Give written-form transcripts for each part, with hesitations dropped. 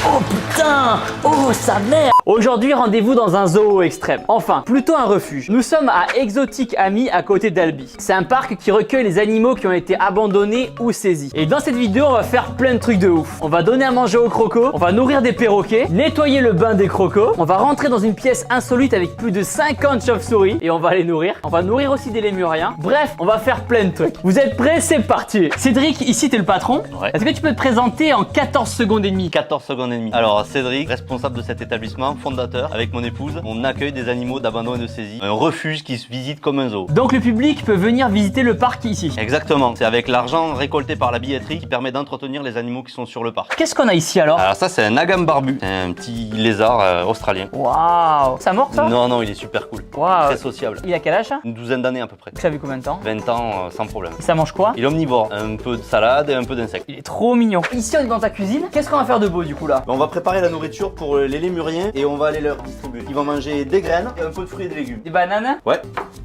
Oh putain! Oh sa mère! Aujourd'hui, rendez-vous dans un zoo extrême. Enfin, plutôt un refuge. Nous sommes à Exotic Ami à côté d'Albi. C'est un parc qui recueille les animaux qui ont été abandonnés ou saisis. Et dans cette vidéo, on va faire plein de trucs de ouf. On va donner à manger aux crocos, on va nourrir des perroquets, nettoyer le bain des crocos, on va rentrer dans une pièce insolite avec plus de 50 chauves-souris et on va les nourrir. On va nourrir aussi des lémuriens. Bref, on va faire plein de trucs. Vous êtes prêts? C'est parti! Cédric, ici t'es le patron. Ouais. Est-ce que tu peux te présenter en 14 secondes et demie? 14 secondes et demie. Alors Cédric, responsable de cet établissement, fondateur, avec mon épouse, on accueille des animaux d'abandon et de saisie. Un refuge qui se visite comme un zoo. Donc le public peut venir visiter le parc ici. Exactement, c'est avec l'argent récolté par la billetterie qui permet d'entretenir les animaux qui sont sur le parc. Qu'est-ce qu'on a ici alors? Alors ça c'est un agame barbu, c'est un petit lézard australien. Waouh! Ça mord ça? Non, non, il est super cool, Waouh! très sociable. Il a quel âge ça? Une douzaine d'années à peu près. Ça a vu combien de temps? 20 ans sans problème. Ça mange quoi? Il est omnivore, un peu de salade et un peu d'insectes. Il est trop mignon. Ici on est dans ta cuisine. Qu'est-ce qu'on va faire de beau du coup là? On va préparer la nourriture pour les lémuriens et on va aller leur distribuer. Ils vont manger des graines et un peu de fruits et des légumes. Des bananes? Ouais.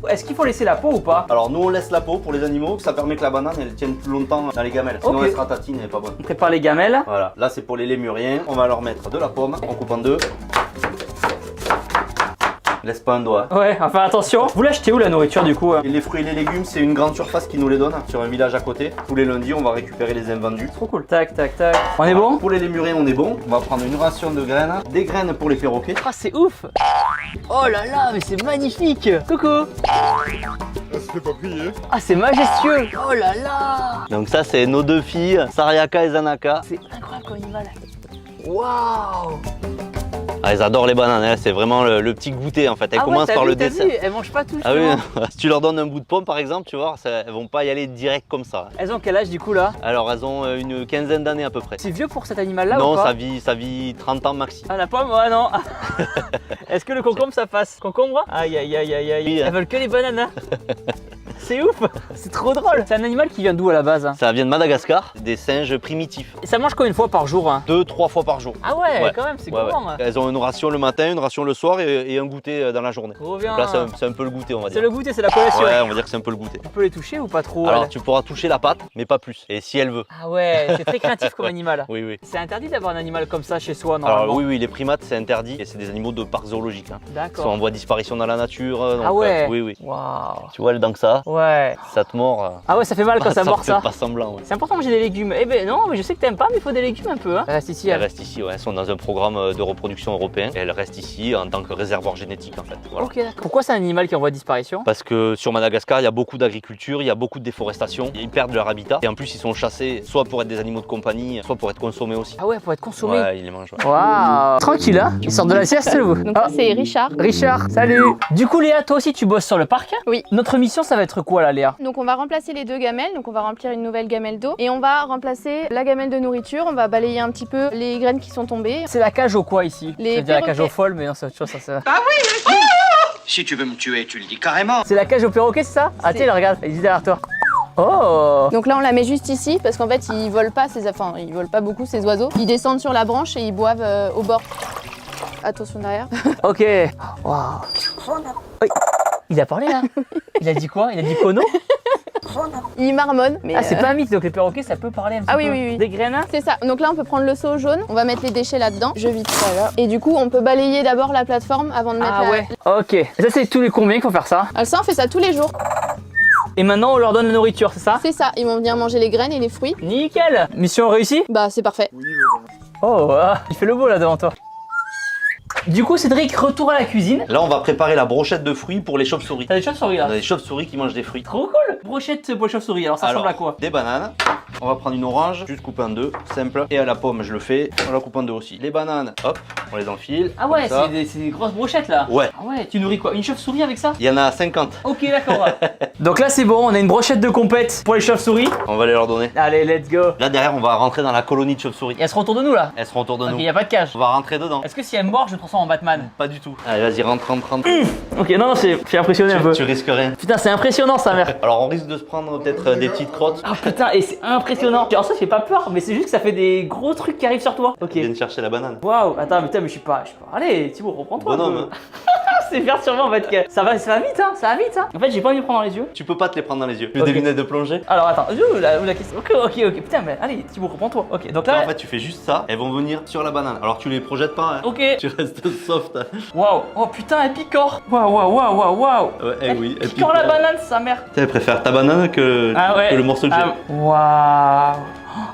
Est-ce qu'il faut laisser la peau ou pas? Alors nous on laisse la peau pour les animaux, ça permet que la banane elle tienne plus longtemps dans les gamelles. Sinon Ok. elle sera tatine, elle est pas bonne. On prépare les gamelles. Voilà, là c'est pour les lémuriens, on va leur mettre de la pomme, on coupe en deux. Laisse pas un doigt. Ouais, enfin attention. Vous l'achetez où la nourriture du coup? Et les fruits et les légumes, c'est une grande surface qui nous les donne sur un village à côté. Tous les lundis, on va récupérer les invendus. Trop cool. Tac, tac, tac. On est bon? Pour les lémuriens, on est bon. On va prendre une ration de graines, des graines pour les perroquets. Ah, c'est ouf! Oh là là, mais c'est magnifique! Coucou! C'était pas prié. Ah, c'est majestueux! Oh là là! Donc ça, c'est nos deux filles, Sariaka et Zanaka. C'est incroyable comme animal! Waouh! Ah, elles adorent les bananes, hein. C'est vraiment le petit goûter en fait. Elles commencent par le dessin. Elles mangent pas tout. Ah oui, justement. si tu leur donnes un bout de pomme par exemple, tu vois, elles vont pas y aller direct comme ça. Elles ont quel âge du coup là? Alors elles ont une quinzaine d'années à peu près. C'est vieux pour cet animal là ou Non, pas? ça vit 30 ans maxi. Ah la pomme? Ouais non. Est-ce que le concombre ça passe? Concombre? Aïe aïe aïe aïe aïe. Oui, hein. Elles veulent que les bananes hein. C'est ouf! C'est trop drôle! C'est un animal qui vient d'où à la base? Ça vient de Madagascar, des singes primitifs. Et ça mange combien de fois par jour hein? 2-3 fois par jour. Ah ouais, Ouais. quand même, c'est Ouais, gourmand ouais. hein. Elles ont une ration le matin, une ration le soir et un goûter dans la journée. Trop bien! Donc là, c'est un peu le goûter, on va C'est dire. le goûter, c'est la collation. Ouais, on va dire que c'est un peu le goûter. On peut les toucher ou pas trop? Alors, elles tu pourras toucher la pâte, mais pas plus. Et si elle veut. Ah ouais, c'est très créatif comme animal. Oui, oui. C'est interdit d'avoir un animal comme ça chez soi normalement. Alors, oui, oui, les primates, c'est interdit. Et c'est des animaux de parc zoologique. Hein. Ils sont D'accord. en voie de disparition dans la nature. Donc, Ah ouais. oui, oui. Waouh. Tu vois, le dent que ça, Ouais. ça te mord. Ah ouais, ça fait mal quand ça mord fait ça. pas semblant. Ouais. C'est important de manger des légumes. Eh ben non, mais je sais que t'aimes pas, mais il faut des légumes un peu. Hein. Reste ici. Elles elle. restent ici, ouais. Elles sont dans un programme de reproduction européen. Et elles restent ici en tant que réservoir génétique, en fait. Voilà. Ok, d'accord. Pourquoi c'est un animal qui est en voie de disparition? Parce que sur Madagascar, il y a beaucoup d'agriculture, il y a beaucoup de déforestation. Ils perdent leur habitat. Et en plus, ils sont chassés soit pour être des animaux de compagnie, soit pour être consommés aussi. Ah ouais, pour être consommé. Ouais, ils les mangent. Ouais. Waouh. Tranquille, hein. Ils sortent de la sieste, vous. Donc Ah, ça c'est Richard. Richard, salut. Du coup, Léa, toi aussi, tu bosses sur le parc? Oui. Notre mission, ça va être quoi là, Léa? Donc on va remplacer les deux gamelles, donc on va remplir une nouvelle gamelle d'eau et on va remplacer la gamelle de nourriture, on va balayer un petit peu les graines qui sont tombées. C'est la cage au quoi ici? Les Je veux dire la cage perroquets. aux folles, mais non, c'est autre chose, ça. Si tu veux me tuer, tu le dis carrément. C'est la cage aux perroquets, c'est ça? Ah, C'est- tiens, regarde, il est derrière toi. Oh! Donc là on la met juste ici parce qu'en fait ils volent pas ils volent pas beaucoup ces oiseaux. Ils descendent sur la branche et ils boivent au bord. Attention derrière. Ok. Waouh. Oui. Il a parlé là. Il a dit quoi? Il a dit cono? Ils marmonnent. Mais Ah, c'est pas un mythe, donc les perroquets ça peut parler un petit Ah peu. oui, oui, oui. Des graines? c'est ça. Donc là on peut prendre le seau jaune, on va mettre les déchets là-dedans. Je vide ça là. Et du coup on peut balayer d'abord la plateforme avant de mettre Ah la... ouais. Ok. Et ça, c'est tous les combien qu'il faut faire ça? Alors ça on fait ça tous les jours. Et maintenant, on leur donne la nourriture, c'est ça? C'est ça, ils vont venir manger les graines et les fruits. Nickel. Mission réussie? Bah c'est parfait. Oh, ah, il fait le beau là devant toi. Du coup, Cédric, retour à la cuisine. Là, on va préparer la brochette de fruits pour les chauves-souris. T'as des chauves-souris On là? a des chauves-souris qui mangent des fruits. Trop cool. Brochette pour les chauves-souris, alors ça ressemble à quoi? Des bananes. On va prendre une orange, juste couper en deux, simple. Et à la pomme, je le fais. On la coupe en deux aussi. Les bananes, hop, on les enfile. Ah ouais, comme ça. c'est des grosses brochettes là. Ouais. Ah ouais, tu nourris quoi? Une chauve-souris avec ça? Il y en a 50. Ok, d'accord. Donc là, c'est bon, on a une brochette de compète pour les chauves-souris. On va les leur donner. Allez, let's go. Là, derrière, on va rentrer dans la colonie de chauves-souris. Et elles seront autour de nous là. Elles seront autour de Ok, nous. y a pas de cage. On va rentrer dedans. Est-ce que si elles mordent, je me transforme en Batman? Pas du tout. Allez, vas-y, rentre. Ok, non, je suis impressionné un peu. Tu risques rien. Putain, c'est impressionnant sa mère. Alors, on risque de se prendre peut-être des petites crottes. Ah putain, et c'est impressionnant. Alors ça, ça fait pas peur, mais c'est juste que ça fait des gros trucs qui arrivent sur toi. Ok. Viens chercher la banane. Waouh, attends, mais putain, mais je suis pas. Allez, Thibaut, reprends-toi. un Bonhomme, peu. hein. c'est faire sûrement en fait que ça va vite hein, ça va vite hein. En fait j'ai pas envie de prendre dans les yeux. Tu peux pas te les prendre dans les yeux. Tu veux Ok. des lunettes de plongée? Alors attends, où la question. Ok, putain mais allez Thibaut reprends-toi. Ok donc là. En fait tu fais juste ça, elles vont venir sur la banane. Alors tu les projettes pas hein. Ok. Tu restes soft. Waouh. Oh putain elle picore. Waouh. Ouais, eh oui. Elle picore la banane sa mère. Elle préfère ta banane que, Ah ouais. que le morceau de gel. Waouh.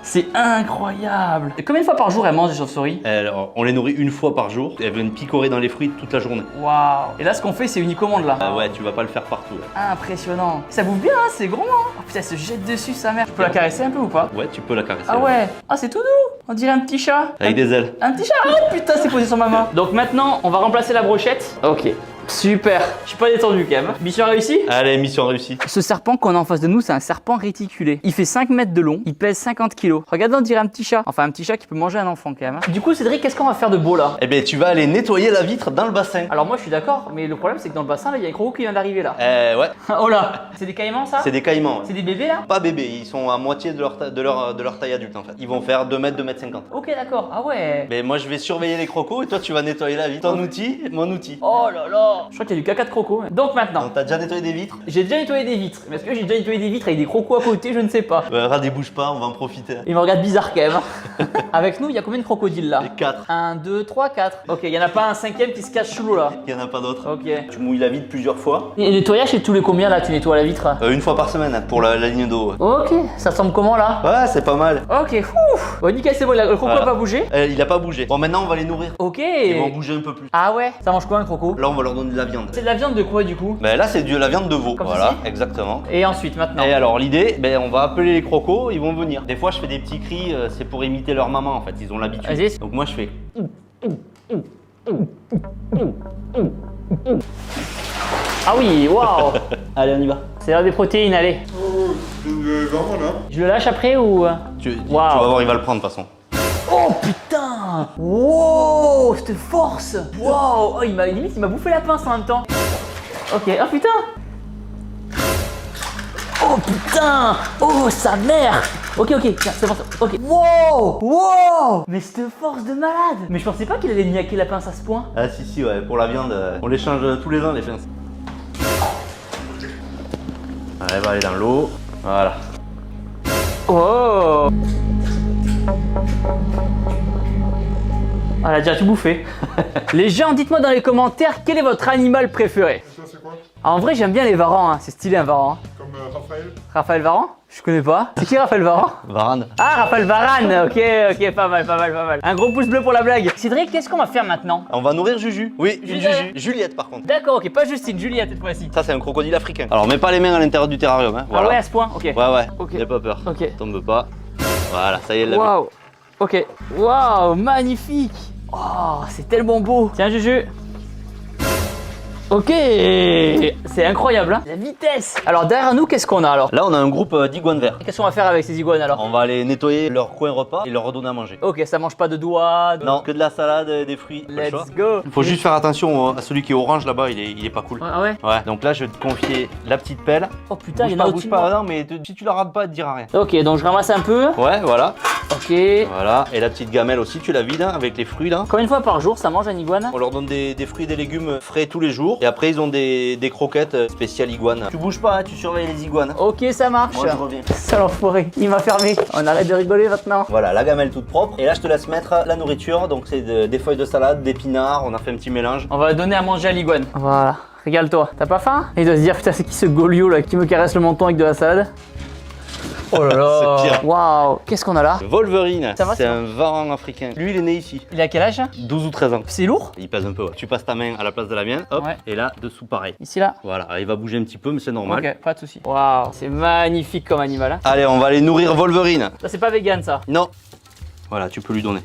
C'est incroyable. Et combien de fois par jour elle mange des chauves-souris? Alors, on les nourrit une fois par jour. Elles viennent picorer dans les fruits toute la journée. Waouh. Et là ce qu'on fait c'est une commande là. Ouais, tu vas pas le faire partout. Impressionnant. Ça bouffe bien hein, c'est gros hein. Oh putain elle se jette dessus sa mère. Je peux la caresser un peu ou pas? Ouais, tu peux la caresser. Ah ouais. Ah c'est tout doux. On dirait un petit chat. Avec des ailes. Un petit chat. Oh putain c'est posé sur ma main. Donc maintenant on va remplacer la brochette. Ok. Super, je suis pas détendu quand même. Mission réussie? Allez, mission réussie. Ce serpent qu'on a en face de nous, c'est un serpent réticulé. Il fait 5 mètres de long, il pèse 50 kilos. Regardez, on dirait un petit chat. Enfin, un petit chat qui peut manger un enfant quand même. Du coup, Cédric, qu'est-ce qu'on va faire de beau là? Eh bien, tu vas aller nettoyer la vitre dans le bassin. Alors moi, je suis d'accord, mais le problème, c'est que dans le bassin, là, il y a un croco qui vient d'arriver là. Ouais, Oh là, c'est des caïmans ça? c'est des caïmans. C'est des bébés là? Pas bébés, ils sont à moitié de leur taille adulte en fait. Ils vont faire 2 mètres, 2 mètres 50. Ok, d'accord. Ah ouais. Mais moi, je vais surveiller les crocos et toi, tu vas nettoyer la vitre. Ton outil, mon outil. Oh là là. Je crois qu'il y a du caca de croco. Donc maintenant, T'as déjà nettoyé des vitres? j'ai déjà nettoyé des vitres. Mais est-ce que j'ai déjà nettoyé des vitres avec des crocos à côté? Je ne sais pas. Radé, bouge pas, on va en profiter. Il me regarde bizarre quand même. Avec nous, il y a combien de crocodiles là? 4. 1, 2, 3, 4. Ok, il y en a pas un cinquième qui se cache sous l'eau là. Il y en a pas d'autres. Ok. Tu mouilles la vitre plusieurs fois. Et le nettoyage, c'est tous les combien là? Tu nettoies la vitre? Une fois par semaine pour la ligne d'eau. Ok, ça ressemble comment là? Ouais, c'est pas mal. Ok, ouf. Bon, nickel, c'est bon, le croco Voilà. a pas bougé. Il a pas bougé. Bon, maintenant, on va les nourrir. Ok. Ils vont bouger un peu plus. Ah ouais? Ça mange quoi un croco? Là, on va leur donner de la viande. C'est de la viande de quoi du coup? Ben là, c'est de la viande de veau. Comme Voilà, ceci exactement. Et ensuite, maintenant? Et alors, l'idée, ben, on va appeler les crocos, ils vont venir. Des fois, je fais des petits cris, c'est pour imiter leur maman en fait, ils ont l'habitude. Vas-y. Donc, moi, je fais. Ah oui, waouh. Allez, on y va. C'est l'heure des protéines, allez. Oh, c'est vraiment là. Je le lâche après ou? Tu Waouh. vas voir, il va le prendre de toute façon. Oh putain! Wow! Cette force! Wow! Oh, limite, il m'a bouffé la pince en même temps. Ok, oh putain! Oh putain! Oh sa mère! Ok, tiens, c'est bon, ok. Wow! Mais cette force de malade! Mais je pensais pas qu'il allait niaquer la pince à ce point. Ah, si, ouais, pour la viande, on les change tous les ans, les pinces. Allez, elle va aller dans l'eau. Voilà. Oh! Ah, elle a déjà tout bouffé. Les gens, dites-moi dans les commentaires quel est votre animal préféré. Et ça, c'est quoi? Ah, en vrai, j'aime bien les varans, hein. C'est stylé un varan. Hein. Comme Raphaël? Raphaël Varane? Je connais pas. C'est qui Raphaël Varane? Varane. Ah, Raphaël Varane. Ok, pas mal. Un gros pouce bleu pour la blague. Cédric, qu'est-ce qu'on va faire maintenant? On va nourrir Juju. Oui, une Juju. Juju. Juliette, par contre. D'accord, ok, pas Justine, Juliette cette fois-ci. Ça, c'est un crocodile africain. Alors, mets pas les mains à l'intérieur du terrarium, hein. Voilà. Ah ouais, à ce point? Ok. Ouais. Ok. N'aie pas peur. Ok. Tombe pas. Voilà, ça y est, elle l'a vu. Waouh. Ok. Waouh, magnifique. Oh, c'est tellement beau. Tiens, Juju. Ok, c'est incroyable, hein. La vitesse. Alors derrière nous, qu'est-ce qu'on a alors? Là, on a un groupe d'iguanes verts. Qu'est-ce qu'on va faire avec ces iguanes alors? On va aller nettoyer leur coin repas et leur redonner à manger. Ok, ça mange pas de doigts. Non, que de la salade, des fruits. pas le choix. Let's go. Faut juste faire attention à celui qui est orange là-bas, il est pas cool. Ah ouais? Ouais, donc là, je vais te confier la petite pelle. Oh putain, il y Bouge en a pas, au-dessus bouge de moi. pas, non, mais si tu la rates pas, elle te dira rien. Ok, donc je ramasse un peu. Ouais, voilà. Ok. Voilà, et la petite gamelle aussi, tu la vides hein, avec les fruits là. Combien de fois par jour ça mange un iguane? On leur donne des fruits et des légumes frais tous les jours. Et après, ils ont des croquettes spéciales iguanes. Tu bouges pas, hein, tu surveilles les iguanes. Ok, ça marche. Moi, je reviens. Sale enfoiré, il m'a fermé. On arrête de rigoler maintenant. Voilà, la gamelle toute propre. Et là, je te laisse mettre la nourriture. Donc, c'est des feuilles de salade, d'épinards. On a fait un petit mélange. On va donner à manger à l'iguane. Voilà, régale-toi. T'as pas faim? Il doit se dire, putain, c'est qui ce Goliot là qui me caresse le menton avec de la salade? Oh là là. C'est pire. Waouh, qu'est-ce qu'on a là? Wolverine, Ça va, c'est ça un varan africain. Lui, il est né ici. Il a quel âge? 12 ou 13 ans. C'est lourd? Il pèse un peu. Ouais. Tu passes ta main à la place de la mienne. Hop. Ouais. Et là, dessous, pareil. Ici là? Voilà, il va bouger un petit peu, mais c'est normal. Ok, pas de soucis. Waouh, c'est magnifique comme animal. Hein. Allez, on va aller nourrir Wolverine. Ça, c'est pas vegan ça. Non. Voilà, tu peux lui donner.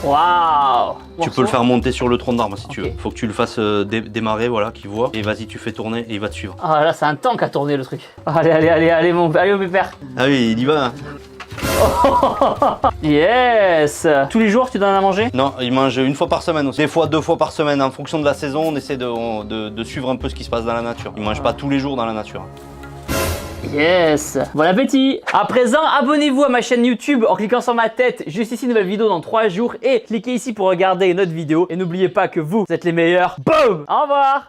Waouh. Tu peux le faire monter sur le tronc d'arbre si tu Ok. veux. Faut que tu le fasses démarrer, voilà, qu'il voit. Et vas-y, tu fais tourner et il va te suivre. Ah là, c'est un tank à tourner le truc. Allez, mon pépère. Ah oui, il y va. Hein. Yes. Tous les jours, tu donnes à manger? Non, il mange une fois par semaine aussi. Des fois, 2 fois par semaine. En fonction de la saison, on essaie de suivre un peu ce qui se passe dans la nature. Il mange pas tous les jours dans la nature. Yes. Bon appétit. À présent, abonnez-vous à ma chaîne YouTube en cliquant sur ma tête juste ici, nouvelle vidéo dans 3 jours. Et cliquez ici pour regarder une autre vidéo. Et n'oubliez pas que vous êtes les meilleurs. Boum. Au revoir.